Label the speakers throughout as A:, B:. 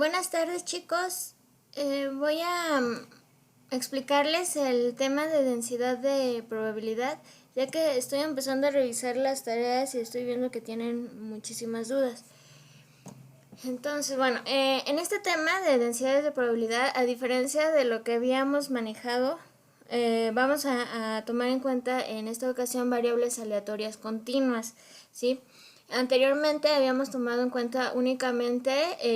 A: Buenas tardes, chicos. Voy a explicarles el tema de densidad de probabilidad, ya que estoy empezando a revisar las tareas y estoy viendo que tienen muchísimas dudas. Entonces, bueno, en este tema de densidades de probabilidad, a diferencia de lo que habíamos manejado, vamos a tomar en cuenta en esta ocasión variables aleatorias continuas, ¿sí? Anteriormente habíamos tomado en cuenta únicamente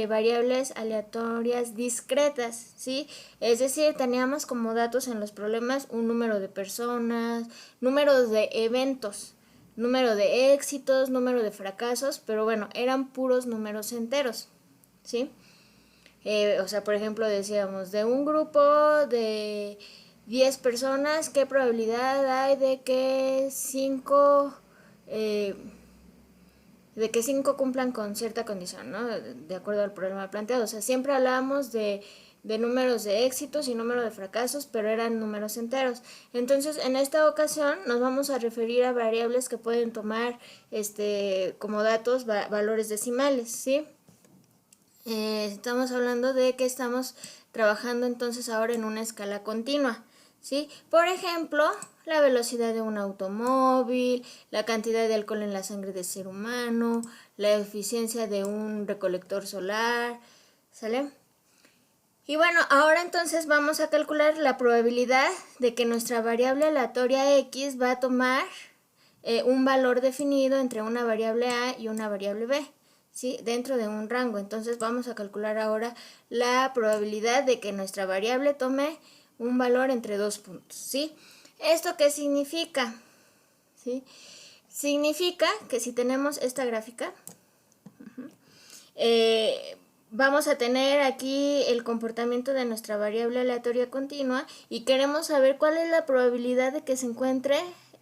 A: variables aleatorias discretas, ¿sí? Es decir, teníamos como datos en los problemas un número de personas, número de eventos, número de éxitos, número de fracasos, pero bueno, eran puros números enteros, ¿sí? O sea, por ejemplo, decíamos, de un grupo de 10 personas, ¿qué probabilidad hay de que 5 cumplan con cierta condición, ¿no? De acuerdo al problema planteado. O sea, siempre hablábamos de números de éxitos y número de fracasos, pero eran números enteros. Entonces, en esta ocasión nos vamos a referir a variables que pueden tomar como datos valores decimales, ¿sí? Estamos hablando de que estamos trabajando entonces ahora en una escala continua, ¿sí? Por ejemplo, la velocidad de un automóvil, la cantidad de alcohol en la sangre del ser humano, la eficiencia de un recolector solar, ¿sale? Y bueno, ahora entonces vamos a calcular la probabilidad de que nuestra variable aleatoria x va a tomar un valor definido entre una variable a y una variable b, ¿sí? Dentro de un rango. Entonces vamos a calcular ahora la probabilidad de que nuestra variable tome un valor entre dos puntos, ¿sí? ¿Esto qué significa? ¿Sí? Significa que si tenemos esta gráfica, vamos a tener aquí el comportamiento de nuestra variable aleatoria continua y queremos saber cuál es la probabilidad de que se encuentre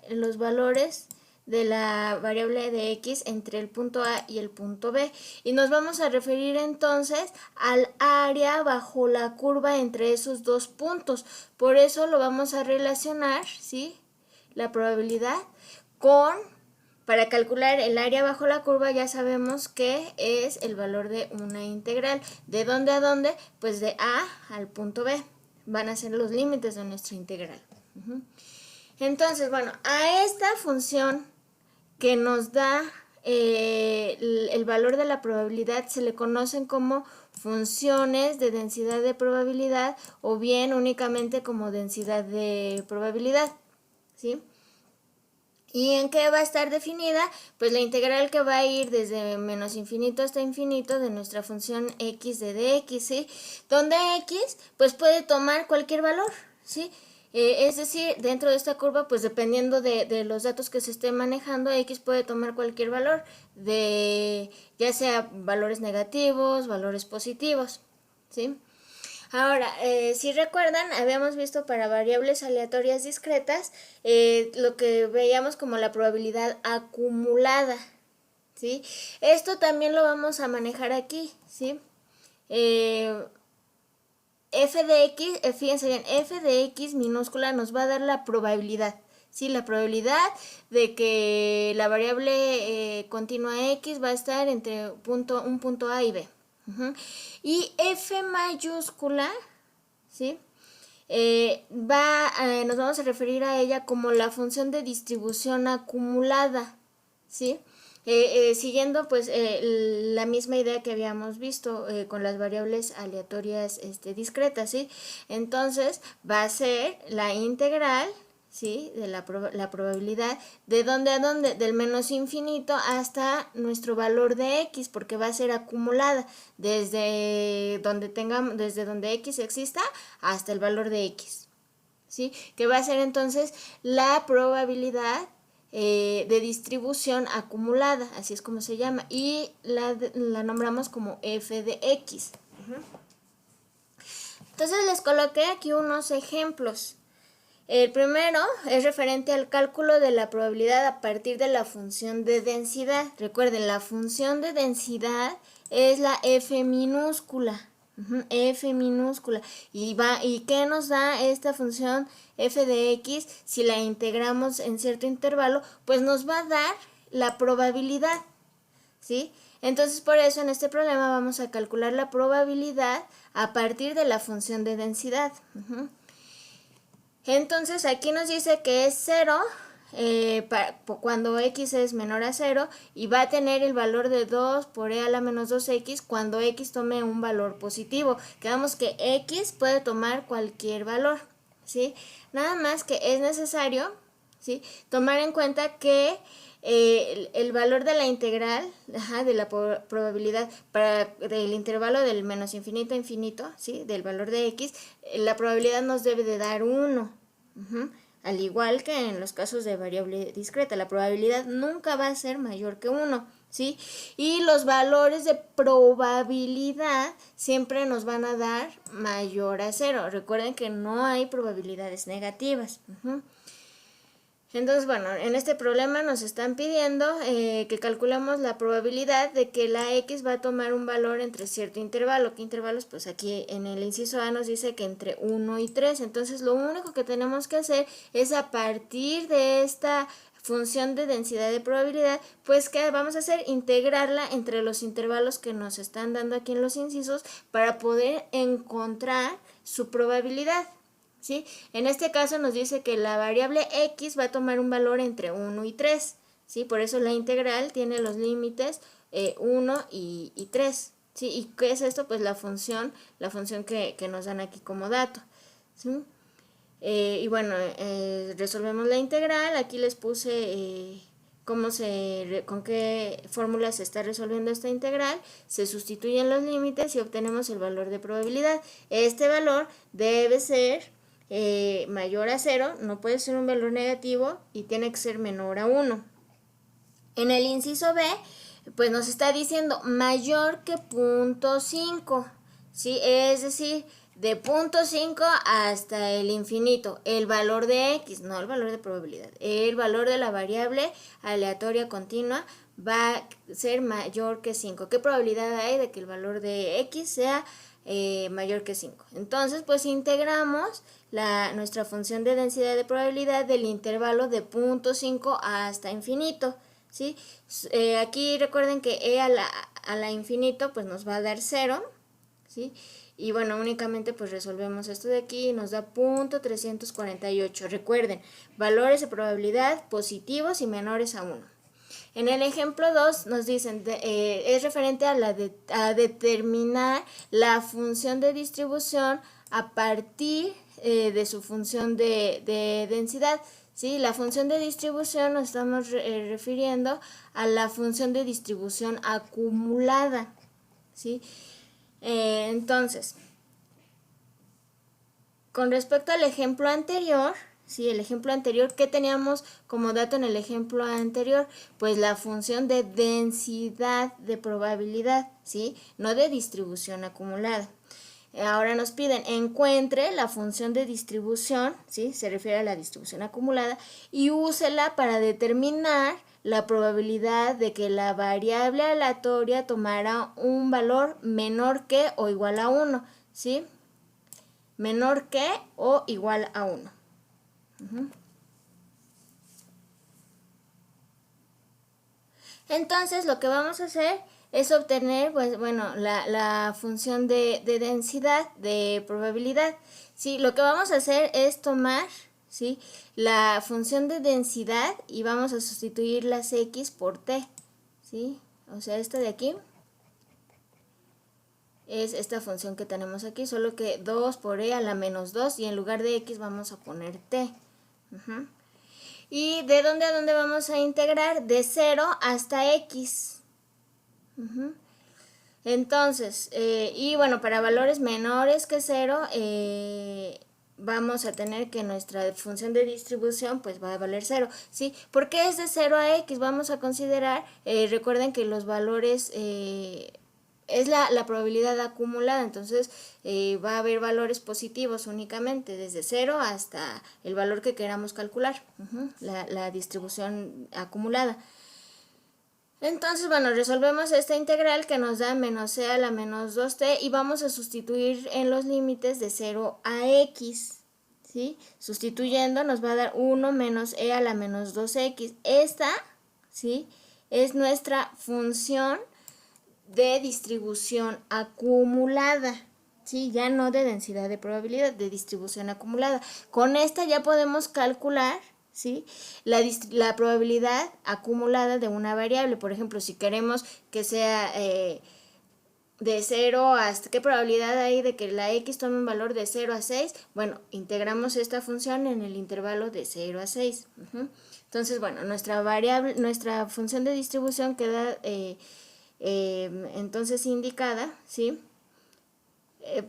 A: los valores de la variable de x entre el punto A y el punto B, y nos vamos a referir entonces al área bajo la curva entre esos dos puntos. Por eso lo vamos a relacionar, ¿sí?, la probabilidad con, para calcular el área bajo la curva ya sabemos que es el valor de una integral. ¿De dónde a dónde? Pues de A al punto B. Van a ser los límites de nuestra integral. Entonces, bueno, a esta función que nos da el valor de la probabilidad se le conocen como funciones de densidad de probabilidad o bien únicamente como densidad de probabilidad, ¿sí? ¿Y en qué va a estar definida? Pues la integral que va a ir desde menos infinito hasta infinito de nuestra función x de dx, ¿sí? Donde x pues puede tomar cualquier valor, ¿sí? Es decir, dentro de esta curva, pues dependiendo de los datos que se esté manejando, x puede tomar cualquier valor, ya sea valores negativos, valores positivos, ¿sí? Ahora, si recuerdan, habíamos visto para variables aleatorias discretas lo que veíamos como la probabilidad acumulada, ¿sí? Esto también lo vamos a manejar aquí, ¿sí? F de x, fíjense bien, f de x minúscula nos va a dar la probabilidad, ¿sí? La probabilidad de que la variable continua x va a estar entre un punto A y B. Y f mayúscula, ¿sí? Nos vamos a referir a ella como la función de distribución acumulada, ¿sí? Siguiendo pues la misma idea que habíamos visto con las variables aleatorias discretas, ¿sí? Entonces va a ser la integral, ¿sí?, de la probabilidad de dónde a dónde, del menos infinito hasta nuestro valor de x, porque va a ser acumulada desde donde x exista hasta el valor de x, ¿sí?, que va a ser entonces la probabilidad de distribución acumulada, así es como se llama, y la nombramos como f de x. Entonces les coloqué aquí unos ejemplos. El primero es referente al cálculo de la probabilidad a partir de la función de densidad. Recuerden, la función de densidad es la f minúscula. F minúscula. ¿Y qué nos da esta función f de x? Si la integramos en cierto intervalo, pues nos va a dar la probabilidad, ¿sí? Entonces, por eso en este problema vamos a calcular la probabilidad a partir de la función de densidad. Entonces, aquí nos dice que es 0 cuando x es menor a 0 y va a tener el valor de 2 por e a la menos 2x cuando x tome un valor positivo. Quedamos que x puede tomar cualquier valor, ¿sí? Nada más que es necesario, ¿sí?, tomar en cuenta que el valor de la integral, de la probabilidad del intervalo del menos infinito a infinito, ¿sí?, del valor de x, la probabilidad nos debe de dar 1. Al igual que en los casos de variable discreta, la probabilidad nunca va a ser mayor que 1, ¿sí? Y los valores de probabilidad siempre nos van a dar mayor a 0. Recuerden que no hay probabilidades negativas. Entonces, bueno, en este problema nos están pidiendo que calculemos la probabilidad de que la x va a tomar un valor entre cierto intervalo. ¿Qué intervalos? Pues aquí en el inciso A nos dice que entre 1 y 3. Entonces, lo único que tenemos que hacer es a partir de esta función de densidad de probabilidad, pues ¿qué vamos a hacer? Integrarla entre los intervalos que nos están dando aquí en los incisos para poder encontrar su probabilidad. ¿Sí? En este caso nos dice que la variable x va a tomar un valor entre 1 y 3, ¿sí? Por eso la integral tiene los límites 1 y 3, ¿sí? ¿Y qué es esto? Pues la función que nos dan aquí como dato, ¿sí? Y bueno, resolvemos la integral. Aquí les puse con qué fórmula se está resolviendo esta integral. Se sustituyen los límites y obtenemos el valor de probabilidad. Este valor debe ser mayor a 0, no puede ser un valor negativo y tiene que ser menor a 1. En el inciso B, pues nos está diciendo mayor que 0.5, ¿sí? Es decir, de 0.5 hasta el infinito, el valor de x, no el valor de probabilidad, el valor de la variable aleatoria continua va a ser mayor que 5. ¿Qué probabilidad hay de que el valor de x sea mayor que 5? Entonces, pues integramos nuestra función de densidad de probabilidad del intervalo de 0.5 hasta infinito, ¿sí? Aquí recuerden que e a la infinito pues nos va a dar 0, ¿sí? Y bueno, únicamente pues resolvemos esto de aquí y nos da 0.348. Recuerden, valores de probabilidad positivos y menores a 1. En el ejemplo 2 nos dicen, es referente a determinar la función de distribución a partir de su función de densidad. ¿Sí? La función de distribución nos estamos refiriendo a la función de distribución acumulada, ¿sí? Entonces, con respecto al ejemplo anterior, ¿sí? El ejemplo anterior, ¿qué teníamos como dato en el ejemplo anterior? Pues la función de densidad de probabilidad, ¿sí? No de distribución acumulada. Ahora nos piden encuentre la función de distribución, ¿sí? Se refiere a la distribución acumulada, y úsela para determinar la probabilidad de que la variable aleatoria tomara un valor menor que o igual a 1, ¿sí? Menor que o igual a 1. Entonces, lo que vamos a hacer es obtener, pues bueno, la función de densidad de probabilidad. ¿Sí? Lo que vamos a hacer es tomar, ¿sí?, la función de densidad y vamos a sustituir las x por t, ¿sí? O sea, esta de aquí es esta función que tenemos aquí, solo que 2 por e a la menos 2 y en lugar de x vamos a poner t. ¿Y de dónde a dónde vamos a integrar? De 0 hasta x. Entonces, y bueno, para valores menores que 0, vamos a tener que nuestra función de distribución pues va a valer 0, ¿sí? ¿Por qué es de 0 a x? Vamos a considerar, recuerden que los valores es la probabilidad acumulada, entonces va a haber valores positivos únicamente, desde 0 hasta el valor que queramos calcular, la distribución acumulada. Entonces, bueno, resolvemos esta integral que nos da menos c a la menos 2t y vamos a sustituir en los límites de 0 a x, ¿sí? Sustituyendo nos va a dar 1 menos e a la menos 2x. Esta, ¿sí?, es nuestra función de distribución acumulada, ¿sí? Ya no de densidad de probabilidad, de distribución acumulada. Con esta ya podemos calcular, ¿sí? La probabilidad acumulada de una variable. Por ejemplo, si queremos que sea de 0 hasta, ¿qué probabilidad hay de que la x tome un valor de 0 a 6? Bueno, integramos esta función en el intervalo de 0 a 6. Entonces, bueno, nuestra función de distribución queda entonces indicada, ¿sí?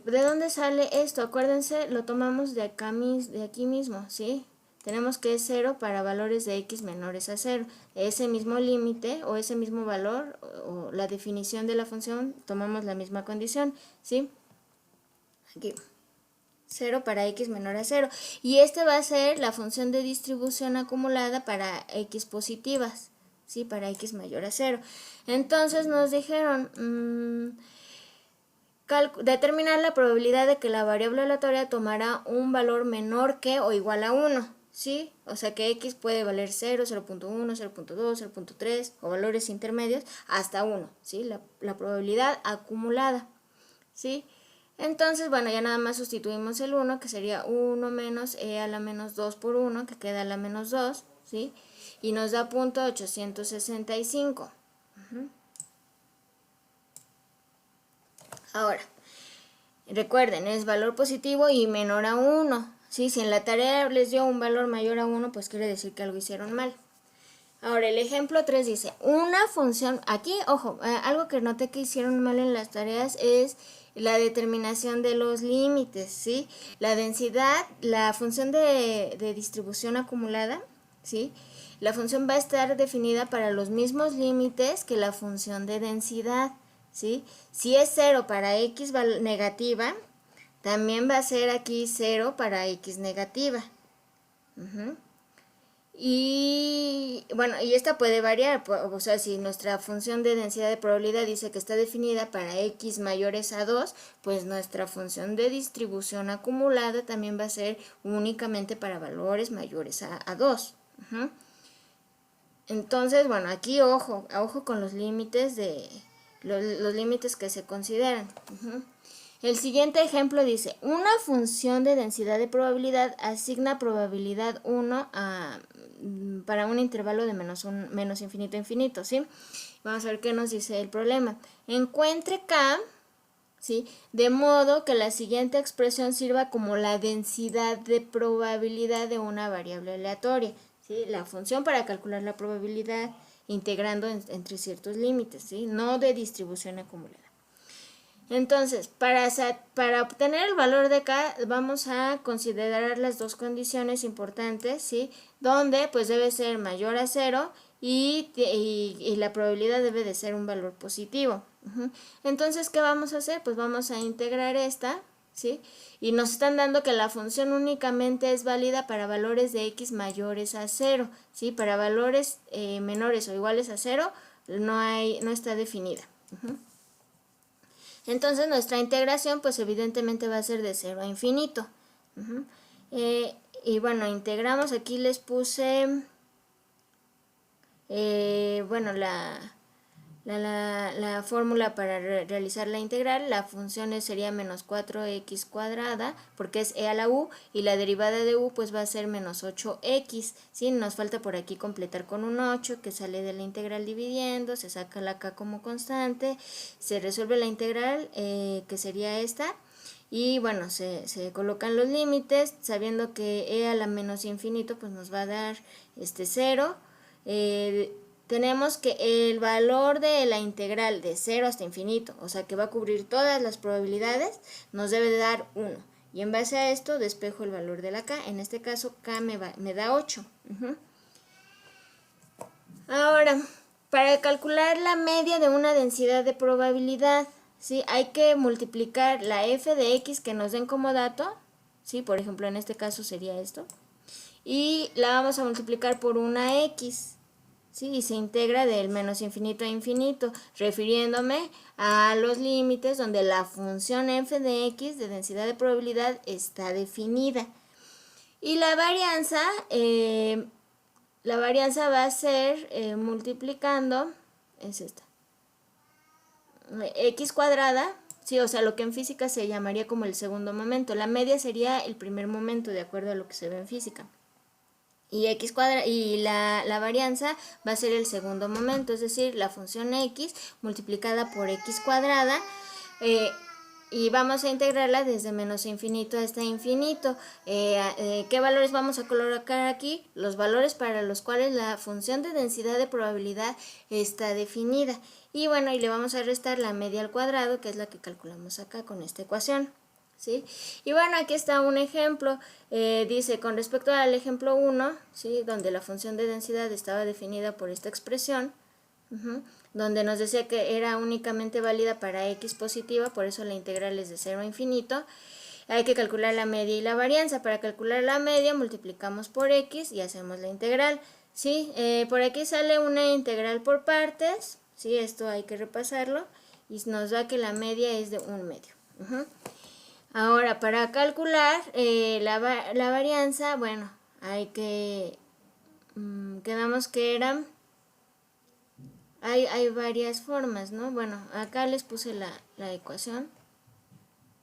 A: ¿De dónde sale esto? Acuérdense, lo tomamos de aquí mismo, ¿sí? Tenemos que es 0 para valores de x menores a 0. Ese mismo límite o ese mismo valor o la definición de la función, tomamos la misma condición, ¿sí? Aquí, 0 para x menor a 0. Y este va a ser la función de distribución acumulada para x positivas, ¿sí? Para x mayor a 0. Entonces nos dijeron... determinar la probabilidad de que la variable aleatoria tomará un valor menor que o igual a 1, ¿sí? O sea que x puede valer 0, 0.1, 0.2, 0.3 o valores intermedios hasta 1, ¿sí? La probabilidad acumulada, ¿sí? Entonces, bueno, ya nada más sustituimos el 1, que sería 1 menos e a la menos 2 por 1, que queda a la menos 2, ¿sí? Y nos da punto 865. Ahora, recuerden, es valor positivo y menor a 1. ¿Sí? Si en la tarea les dio un valor mayor a 1, pues quiere decir que algo hicieron mal. Ahora, el ejemplo 3 dice, una función, aquí, ojo, algo que noté que hicieron mal en las tareas es la determinación de los límites, ¿sí? La densidad, la función de distribución acumulada, ¿sí? La función va a estar definida para los mismos límites que la función de densidad, ¿sí? Si es 0 para x negativa, también va a ser aquí 0 para x negativa. Y bueno, y esta puede variar, o sea, si nuestra función de densidad de probabilidad dice que está definida para x mayores a 2, pues nuestra función de distribución acumulada también va a ser únicamente para valores mayores a 2. Entonces, bueno, aquí ojo con los límites los límites que se consideran. El siguiente ejemplo dice, una función de densidad de probabilidad asigna probabilidad 1 para un intervalo de menos infinito a infinito, ¿sí? Vamos a ver qué nos dice el problema. Encuentre K, ¿sí? De modo que la siguiente expresión sirva como la densidad de probabilidad de una variable aleatoria, ¿sí? La función para calcular la probabilidad integrando entre ciertos límites, ¿sí? No de distribución acumulada. Entonces, para obtener el valor de K, vamos a considerar las dos condiciones importantes, ¿sí? Donde pues debe ser mayor a 0 y la probabilidad debe de ser un valor positivo. Entonces, ¿qué vamos a hacer? Pues vamos a integrar esta, ¿sí? Y nos están dando que la función únicamente es válida para valores de x mayores a 0, ¿sí? Para valores menores o iguales a 0 no está definida. Entonces nuestra integración pues evidentemente va a ser de 0 a infinito. Y bueno, integramos, aquí les puse, bueno, la fórmula para realizar la integral. La función sería menos 4x cuadrada, porque es e a la u, y la derivada de u pues va a ser menos 8x, ¿sí? Nos falta por aquí completar con un 8 que sale de la integral dividiendo, se saca la k como constante, se resuelve la integral, que sería esta, y bueno, se colocan los límites, sabiendo que e a la menos infinito pues nos va a dar 0. Tenemos que el valor de la integral de 0 hasta infinito, o sea que va a cubrir todas las probabilidades, nos debe de dar 1. Y en base a esto despejo el valor de la k, en este caso k me da 8. Ahora, para calcular la media de una densidad de probabilidad, ¿sí? Hay que multiplicar la f de x que nos den como dato, ¿sí? Por ejemplo, en este caso sería esto, y la vamos a multiplicar por una x. ¿Sí? Y se integra del menos infinito a infinito, refiriéndome a los límites donde la función f de x de densidad de probabilidad está definida. Y la varianza va a ser multiplicando, es esta, x cuadrada, sí, o sea, lo que en física se llamaría como el segundo momento. La media sería el primer momento, de acuerdo a lo que se ve en física. Y x cuadrada, y la varianza va a ser el segundo momento, es decir, la función x multiplicada por x cuadrada, y vamos a integrarla desde menos infinito hasta infinito. ¿Qué valores vamos a colocar aquí? Los valores para los cuales la función de densidad de probabilidad está definida. Y bueno, y le vamos a restar la media al cuadrado, que es la que calculamos acá con esta ecuación. ¿Sí? Y bueno, aquí está un ejemplo, dice, con respecto al ejemplo 1, ¿sí? Donde la función de densidad estaba definida por esta expresión, donde nos decía que era únicamente válida para x positiva, por eso la integral es de 0 a infinito, hay que calcular la media y la varianza. Para calcular la media multiplicamos por x y hacemos la integral, ¿sí? Por aquí sale una integral por partes, ¿sí? Esto hay que repasarlo, y nos da que la media es de 1/2. Ahora, para calcular la varianza, bueno, hay que, quedamos que eran, hay varias formas, ¿no? Bueno, acá les puse la ecuación,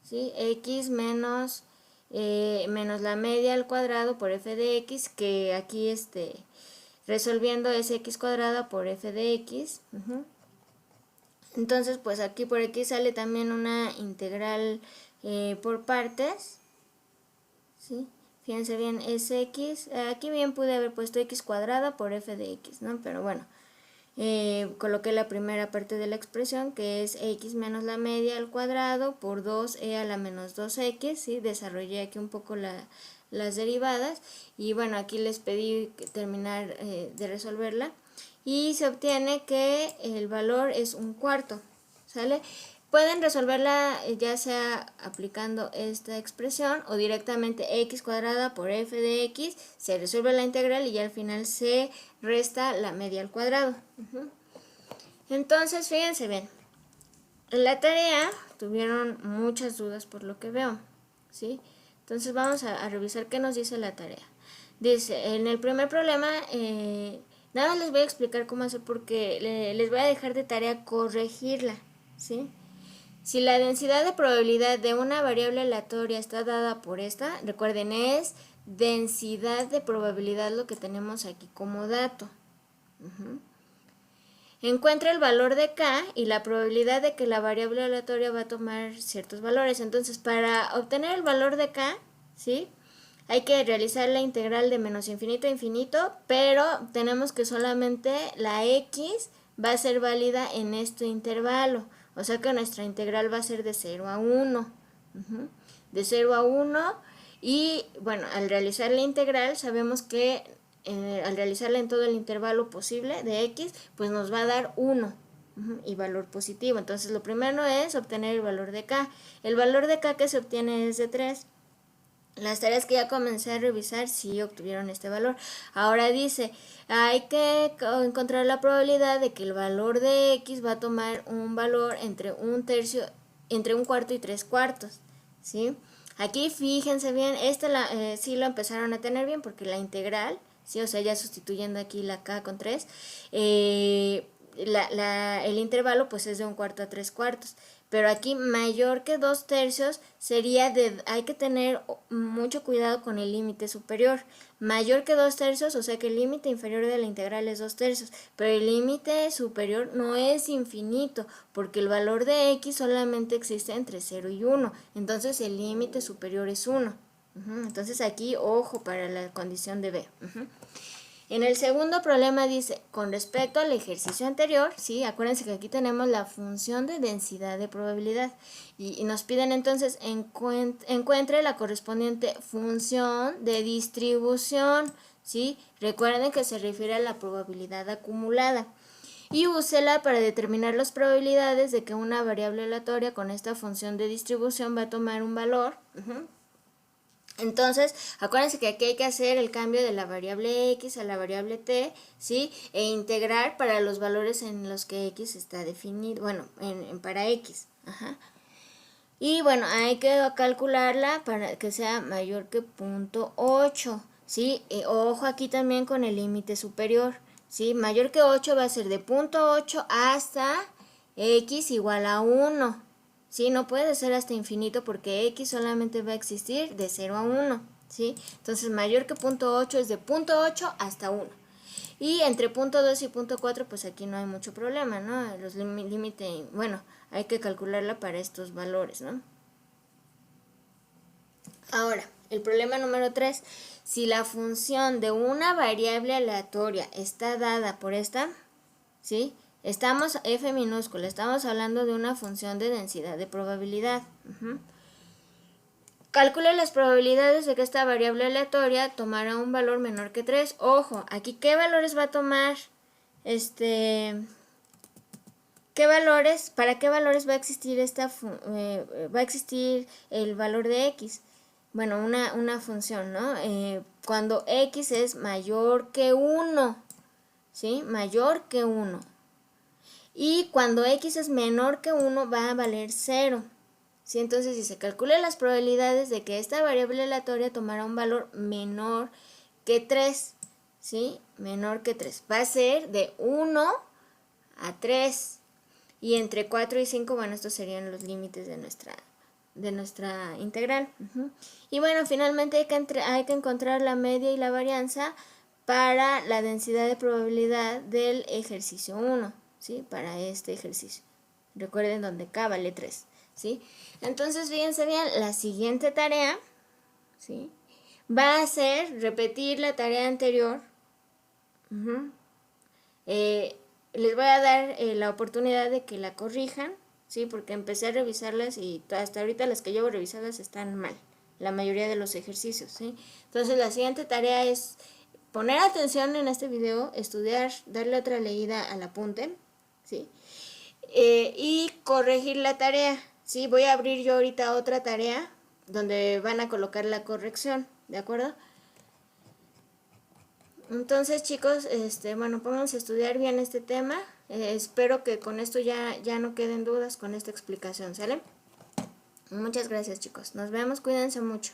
A: ¿sí? X menos la media al cuadrado por f de x, que aquí resolviendo es x cuadrada por f de x. Entonces, pues aquí por aquí sale también una integral por partes, ¿sí? Fíjense bien, es x, aquí bien pude haber puesto x cuadrada por f de x, ¿no? Pero bueno, coloqué la primera parte de la expresión, que es x menos la media al cuadrado por 2e a la menos 2x, ¿sí? Desarrollé aquí un poco las derivadas, y bueno, aquí les pedí terminar de resolverla, y se obtiene que el valor es 1/4, ¿sale? Pueden resolverla ya sea aplicando esta expresión o directamente x cuadrada por f de x, se resuelve la integral y ya al final se resta la media al cuadrado. Entonces, fíjense bien, en la tarea tuvieron muchas dudas por lo que veo, ¿sí? Entonces vamos a revisar qué nos dice la tarea. Dice, en el primer problema, nada más les voy a explicar cómo hacer porque les voy a dejar de tarea corregirla, ¿sí? Si la densidad de probabilidad de una variable aleatoria está dada por esta, recuerden, es densidad de probabilidad lo que tenemos aquí como dato. Encuentra el valor de k y la probabilidad de que la variable aleatoria va a tomar ciertos valores. Entonces, para obtener el valor de k, ¿sí? Hay que realizar la integral de menos infinito a infinito, pero tenemos que solamente la x va a ser válida en este intervalo. O sea que nuestra integral va a ser de 0 a 1. De 0 a 1. Y bueno, al realizar la integral sabemos que al realizarla en todo el intervalo posible de x, pues nos va a dar 1 y valor positivo. Entonces lo primero es obtener el valor de k. El valor de k que se obtiene es de 3. Las tareas que ya comencé a revisar sí obtuvieron este valor. Ahora dice, hay que encontrar la probabilidad de que el valor de x va a tomar un valor entre 1/3, entre 1/4 y 3/4, ¿sí? Aquí fíjense bien, sí lo empezaron a tener bien porque la integral, ¿sí? O sea, ya sustituyendo aquí la k con 3, el intervalo pues es de 1/4 a 3/4. Pero aquí mayor que 2/3 sería hay que tener mucho cuidado con el límite superior. Mayor que 2/3, o sea que el límite inferior de la integral es 2/3, pero el límite superior no es infinito, porque el valor de x solamente existe entre 0 y 1, entonces el límite superior es 1. Entonces aquí, ojo para la condición de B. En el segundo problema dice, con respecto al ejercicio anterior, ¿sí? Acuérdense que aquí tenemos la función de densidad de probabilidad y nos piden entonces encuentre la correspondiente función de distribución, ¿sí? Recuerden que se refiere a la probabilidad acumulada y úsela para determinar las probabilidades de que una variable aleatoria con esta función de distribución va a tomar un valor. Entonces, acuérdense que aquí hay que hacer el cambio de la variable x a la variable t, ¿sí? E integrar para los valores en los que x está definido, bueno, para x. Y bueno, hay que calcularla para que sea mayor que 0.8, ¿sí? Ojo aquí también con el límite superior, ¿sí? Mayor que 8 va a ser de 0.8 hasta x igual a 1. ¿Sí? No puede ser hasta infinito porque x solamente va a existir de 0 a 1. ¿Sí? Entonces mayor que punto 8 es de punto 8 hasta 1. Y entre punto 2 y punto 4 pues aquí no hay mucho problema, ¿no? Los límites, bueno, hay que calcularla para estos valores, ¿no? Ahora, el problema número 3, si la función de una variable aleatoria está dada por esta, ¿sí? Estamos, f minúscula, estamos hablando de una función de densidad de probabilidad. Calcule las probabilidades de que esta variable aleatoria tomará un valor menor que 3. Ojo, aquí, ¿qué valores va a tomar? ¿Qué valores? ¿Para qué valores va a existir va a existir el valor de x? Bueno, una función, ¿no? Cuando x es mayor que 1, ¿sí? Mayor que 1. Y cuando x es menor que 1 va a valer 0. ¿Sí? Entonces, si se calculan las probabilidades de que esta variable aleatoria tomará un valor menor que 3, ¿sí? Menor que 3. Va a ser de 1 a 3. Y entre 4 y 5, bueno, estos serían los límites de nuestra integral. Y bueno, finalmente hay que encontrar la media y la varianza para la densidad de probabilidad del ejercicio 1, ¿sí? Para este ejercicio. Recuerden donde K vale 3, ¿sí? Entonces, fíjense bien, la siguiente tarea, ¿sí? Va a ser repetir la tarea anterior. Les voy a dar la oportunidad de que la corrijan, ¿sí? Porque empecé a revisarlas y hasta ahorita las que llevo revisadas están mal, la mayoría de los ejercicios, ¿sí? Entonces la siguiente tarea es poner atención en este video, estudiar, darle otra leída al apunte, ¿sí? Y corregir la tarea, ¿sí? Voy a abrir yo ahorita otra tarea donde van a colocar la corrección, ¿de acuerdo? Entonces, chicos, bueno, pónganse a estudiar bien este tema. Espero que con esto ya no queden dudas con esta explicación, ¿sale? Muchas gracias, chicos. Nos vemos, cuídense mucho.